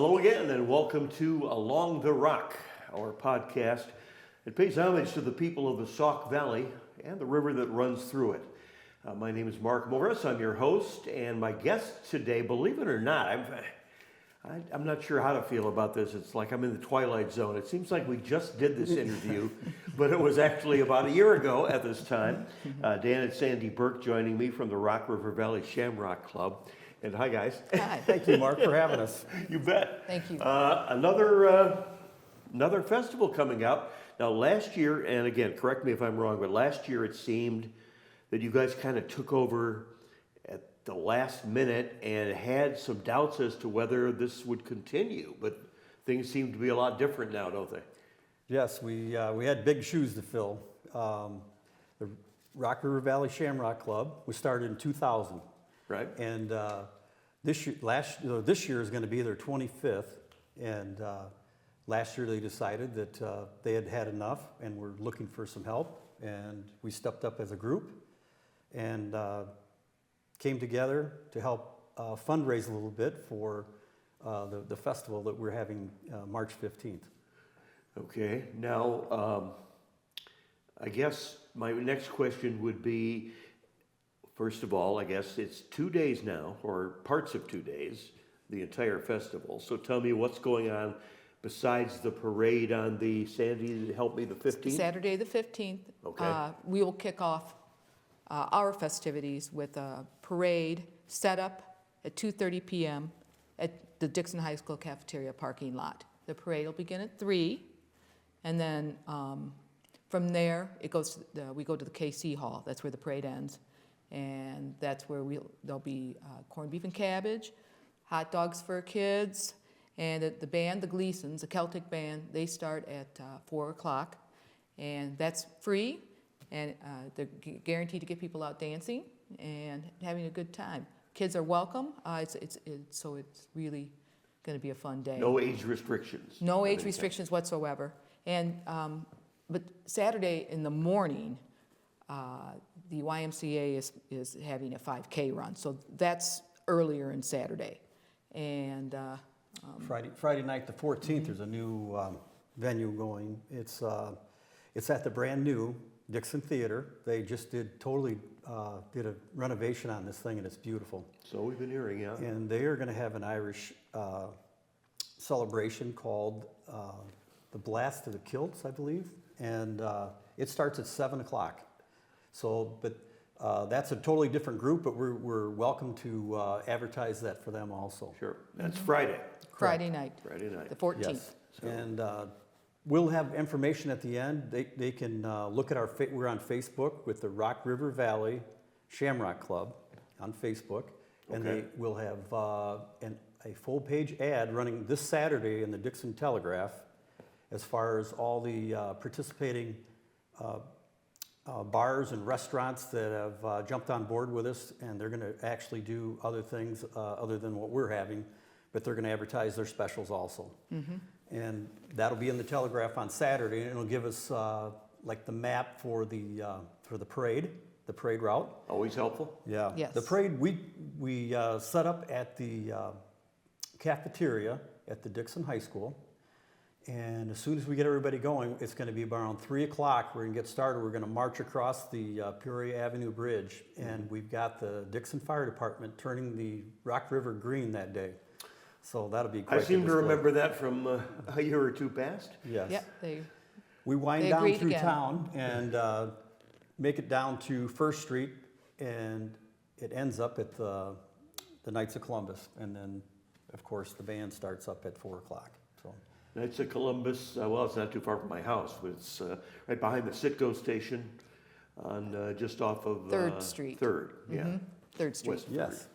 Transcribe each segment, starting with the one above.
Hello again, and welcome to Along the Rock, our podcast. It pays homage to the people of the Sauk Valley and the river that runs through it. My name is Mark Morris. I'm your host, and my guest today, believe it or not, I'm not sure how to feel about this. It's like I'm in the twilight zone. It seems like we just did this interview, but it was actually about a year ago at this time. Dan and Sandy Burke joining me from the Rock River Valley Shamrock Club. And hi, guys. Hi. Thank you, Mark, for having us. You bet. Thank you. Another festival coming up. Now, last year, and again, correct me if I'm wrong, but last year it seemed that you guys kind of took over at the last minute and had some doubts as to whether this would continue. But things seem to be a lot different now, don't they? Yes, we had big shoes to fill. The Rock River Valley Shamrock Club was started in 2000. Right. And this year is going to be their 25th. And last year they decided that they had had enough and were looking for some help. And we stepped up as a group and came together to help fundraise a little bit for the festival that we're having March 15th. Okay. Now, I guess my next question would be, first of all, I guess it's 2 days now, or parts of 2 days, the entire festival. So tell me what's going on besides the parade on the, Sandy, help me, the 15th? Saturday the 15th. Okay. We will kick off our festivities with a parade set up at 2:30 p.m. at the Dixon High School cafeteria parking lot. The parade will begin at 3, and then from there it goes. We go to the KC Hall. That's where the parade ends. And that's where there'll be corned beef and cabbage, hot dogs for kids, and the band, the Gleasons, the Celtic band, they start at 4 o'clock, and that's free, and they're guaranteed to get people out dancing and having a good time. Kids are welcome, so it's really going to be a fun day. No age restrictions. No age restrictions whatsoever. And but Saturday in the morning, the YMCA is having a 5K run, so that's earlier in Saturday. And Friday night, the 14th, there's a new venue going. It's at the brand new Dixon Theater. They just did a renovation on this thing, and it's beautiful. So we've been hearing, yeah. And they are going to have an Irish celebration called the Blast of the Kilts, I believe, and it starts at 7 o'clock. So, but that's a totally different group, but we're welcome to advertise that for them also. Sure. That's Friday. Friday night, Friday night. the 14th. Yes. And we'll have information at the end. They can look at we're on Facebook with the Rock River Valley Shamrock Club on Facebook. And Okay. they will have a full page ad running this Saturday in the Dixon Telegraph as far as all the participating bars and restaurants that have jumped on board with us, and they're going to actually do other things other than what we're having, but they're going to advertise their specials also. Mm-hmm. And that'll be in the Telegraph on Saturday, and it'll give us like the map for the parade route. Always helpful. Yeah. Yes. The parade we set up at the cafeteria at the Dixon High School. And as soon as we get everybody going, it's going to be around 3 o'clock. We're going to get started. We're going to march across the Peoria Avenue Bridge. And we've got the Dixon Fire Department turning the Rock River green that day. So that'll be quite I seem to display. remember that from a year or two past. Yes. Yep, We wind they down agreed through again. town and make it down to First Street. And it ends up at the Knights of Columbus. And then, of course, the band starts up at 4 o'clock. So. Knights of Columbus, well, it's not too far from my house, but it's right behind the Citgo station on just off of 3rd Street. 3rd, yeah. 3rd Street. West 3rd. Yes.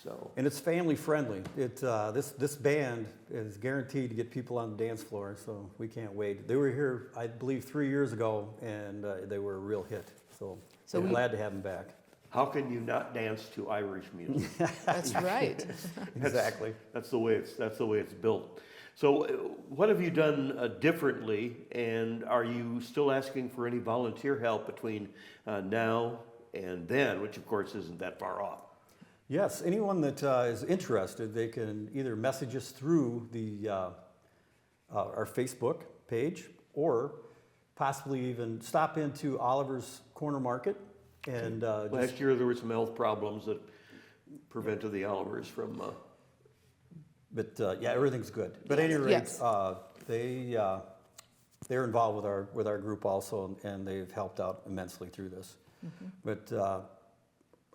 So, And it's family friendly. This band is guaranteed to get people on the dance floor, so we can't wait. They were here, I believe, 3 years ago, and they were a real hit. So we're glad to have them back. how can you not dance to Irish music? That's right. Exactly. That's the way it's built. So what have you done differently, and are you still asking for any volunteer help between now and then, which of course isn't that far off? Yes, anyone that is interested, they can either message us through our Facebook page or possibly even stop into Oliver's Corner Market. And Last year there were some health problems that prevented the Olivers from. But yeah, everything's good. But at any rate, Yes. they're involved with our group also, and they've helped out immensely through this. But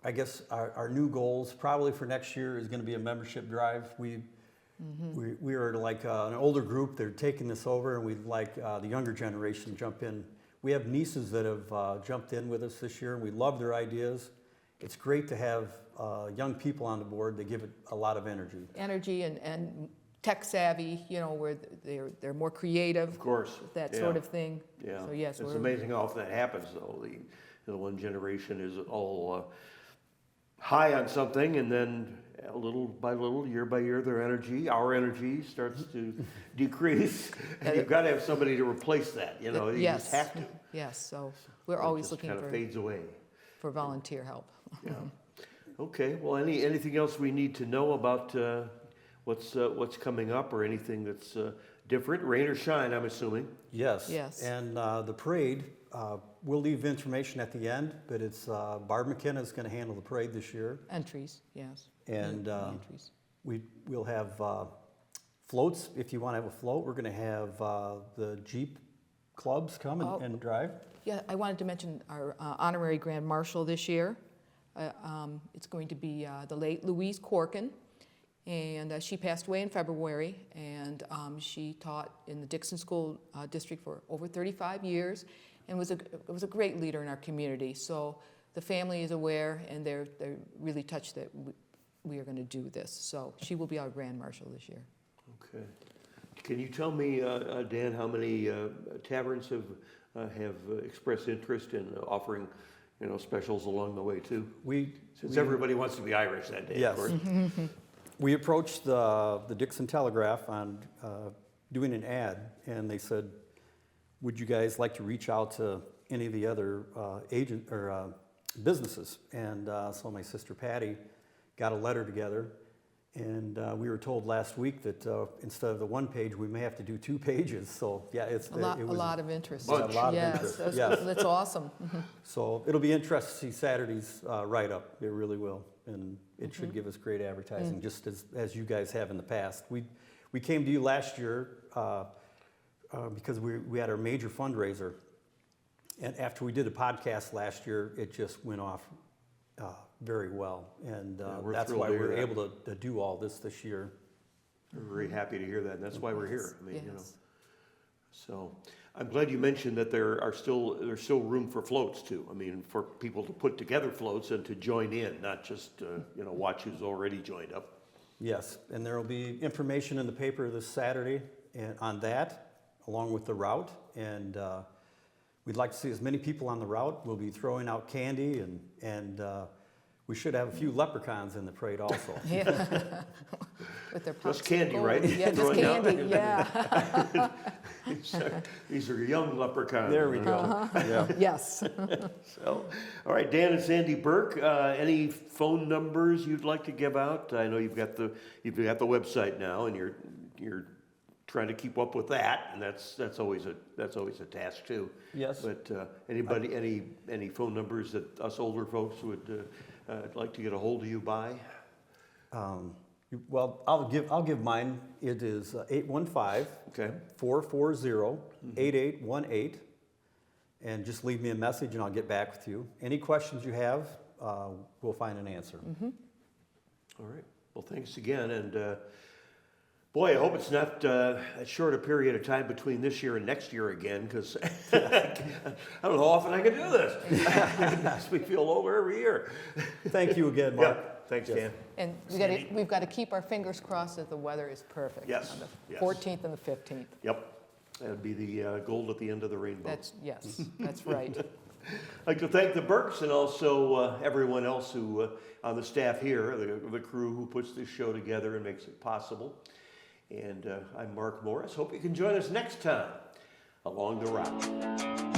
I guess our new goals probably for next year is going to be a membership drive. We are like an older group. They're taking this over, and we'd like the younger generation to jump in. We have nieces that have jumped in with us this year, and we love their ideas. It's great to have young people on the board. They give it a lot of energy. Energy and tech savvy, you know, where they're more creative. Of course. That yeah. sort of thing. Yeah. So yes, it's amazing how often that happens, though. The one generation is all high on something, and then little by little, year by year, our energy starts to decrease, and you've got to have somebody to replace that. You know, you yes. just have to. Yes. So we're always looking kind of fades away. for volunteer help. Yeah. Okay. Well, anything else we need to know about what's coming up, or anything that's different, rain or shine? I'm assuming. Yes. Yes. And the parade, we'll leave information at the end, but it's Barb McKenna is going to handle the parade this year. Entries, yes. And entries. we'll have floats. If you want to have a float, we're going to have the Jeep clubs come and drive. Yeah, I wanted to mention our honorary Grand Marshal this year. It's going to be the late Louise Corkin, and she passed away in February, and she taught in the Dixon School District for over 35 years, and was a great leader in our community. So the family is aware, and they're really touched that we are going to do this. So she will be our Grand Marshal this year. Okay. Can you tell me, Dan, how many taverns have expressed interest in offering, specials along the way too? Since everybody wants to be Irish that day, yes. of course. We approached the Dixon Telegraph on doing an ad, and they said, would you guys like to reach out to any of the other businesses? And so my sister Patty got a letter together, and we were told last week that instead of the one page, we may have to do 2 pages. So yeah, it was a lot of interest. A lot yes, of interest. That's, Yes. that's awesome. So it'll be interesting to see Saturday's write-up. It really will, and it should give us great advertising, just as you guys have in the past. We came to you last year because we had our major fundraiser, and after we did a podcast last year, it just went off very well, and that's why we were able to do all this year. We're very happy to hear that, and that's why we're here. I mean, Yes. So I'm glad you mentioned that there's still room for floats too. I mean, for people to put together floats and to join in, not just watch who's already joined up. Yes, and there will be information in the paper this Saturday on that, along with the route, and we'd like to see as many people on the route. We'll be throwing out candy, and we should have a few leprechauns in the parade also. Yeah. With their Just pops candy, of gold. right? Yeah, just Throwing out. candy. Yeah. These are young leprechauns. There we go. Yeah. Yes. So, all right, Dan and Sandy Burke. Any phone numbers you'd like to give out? I know you've got the website now, and you're trying to keep up with that, and that's always a task too. Yes. But anybody, any phone numbers that us older folks would like to get a hold of you by? Well, I'll give mine. It is 815 Okay. 440 8818, and just leave me a message and I'll get back with you. Any questions you have, we'll find an answer. All right. Well, thanks again, and boy, I hope it's not that short a period of time between this year and next year again, because I don't know how often I can do this. It makes me feel older every year. Thank you again, Mark. Yeah. Thanks, Dan. And we've got to keep our fingers crossed that the weather is perfect. Yes, On the yes. 14th and the 15th. Yep. That'd be the gold at the end of the rainbow. That's right. I'd like to thank the Burkes and also everyone else who on the staff here, the crew who puts this show together and makes it possible. And I'm Mark Morris. Hope you can join us next time along the route.